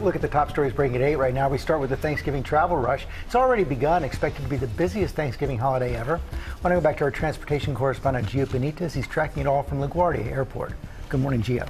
Look at the top stories breaking at 8 right now. We start with the Thanksgiving travel rush. It's already begun, expected to be the busiest Thanksgiving holiday ever. I want to go back to our transportation correspondent, Gio Benitez. He's tracking it all from LaGuardia Airport. Good morning, Gio.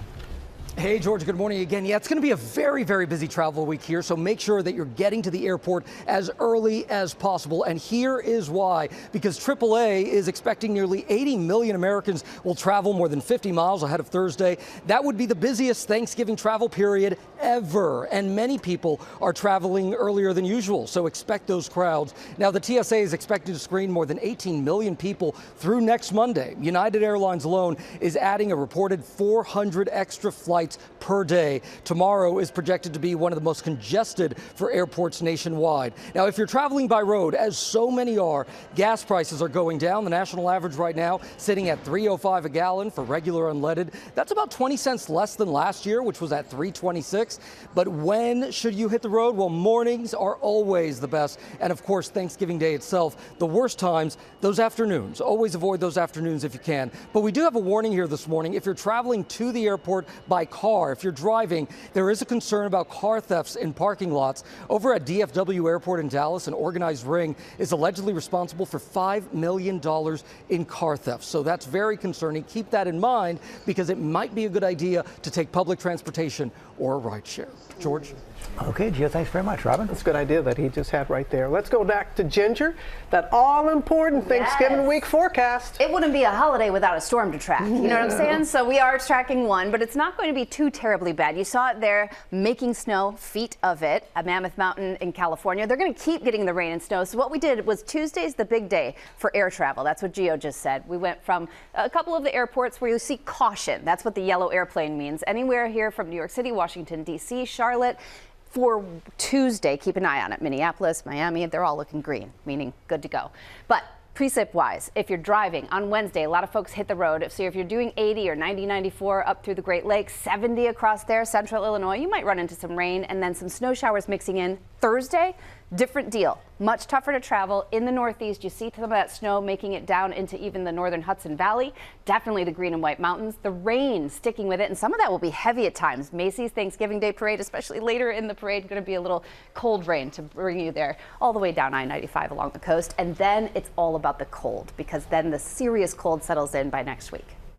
Hey, George, good morning again. Yeah, it's going to be a very, very busy travel week here, so make sure that you're getting to the airport as early as possible. And here is why. Because AAA is expecting nearly 80 million Americans will travel more than 50 miles ahead of Thursday. That would be the busiest Thanksgiving travel period ever. And many people are traveling earlier than usual, so expect those crowds. Now, the TSA is expected to screen more than 18 million people through next Monday. United Airlines alone is adding a reported 400 extra flights per day. Tomorrow is projected to be one of the most congested for airports nationwide. Now, if you're traveling by road, as so many are, gas prices are going down. The national average right now sitting at $3.05 a gallon for regular unleaded. That's about 20 cents less than last year, which was at $3.26. But when should you hit the road? Well, mornings are always the best. And of course, Thanksgiving Day itself, the worst times, those afternoons. Always avoid those afternoons if you can. But we do have a warning here this morning. If you're traveling to the airport by car, if you're driving, there is a concern about car thefts in parking lots. Over at DFW Airport in Dallas, an organized ring is allegedly responsible for $5 million in car thefts. So that's very concerning. Keep that in mind because it might be a good idea to take public transportation or a rideshare. George? Okay, Gio, thanks very much. Robin? That's a good idea that he just had right there. Let's go back to Ginger, that all-important Thanksgiving week forecast. It wouldn't be a holiday without a storm to track. You know what I'm saying? So we are tracking one, but it's not going to be too terribly bad. You saw it there, making snow, feet of it, at Mammoth Mountain in California. They're going to keep getting the rain and snow. So what we did was Tuesday's the big day for air travel. That's what Gio just said. We went from a couple of the airports where you see caution. That's what the yellow airplane means. Anywhere here from New York City, Washington, D.C., Charlotte. For Tuesday, keep an eye on it. Minneapolis, Miami, they're all looking green, meaning good to go. But precip wise, if you're driving on Wednesday, a lot of folks hit the road. So if you're doing 80 or 90, 94 up through the Great Lakes, 70 across there, central Illinois, you might run into some rain and then some snow showers mixing in. Thursday, different deal. Much tougher to travel. In the Northeast, you see some of that snow making it down into even the northern Hudson Valley. Definitely the Green and White Mountains. The rain sticking with it, and some of that will be heavy at times. Macy's Thanksgiving Day Parade, especially later in the parade, going to be a little cold rain to bring you there all the way down I-95 along the coast. And then it's all about the cold, because then the serious cold settles in by next week.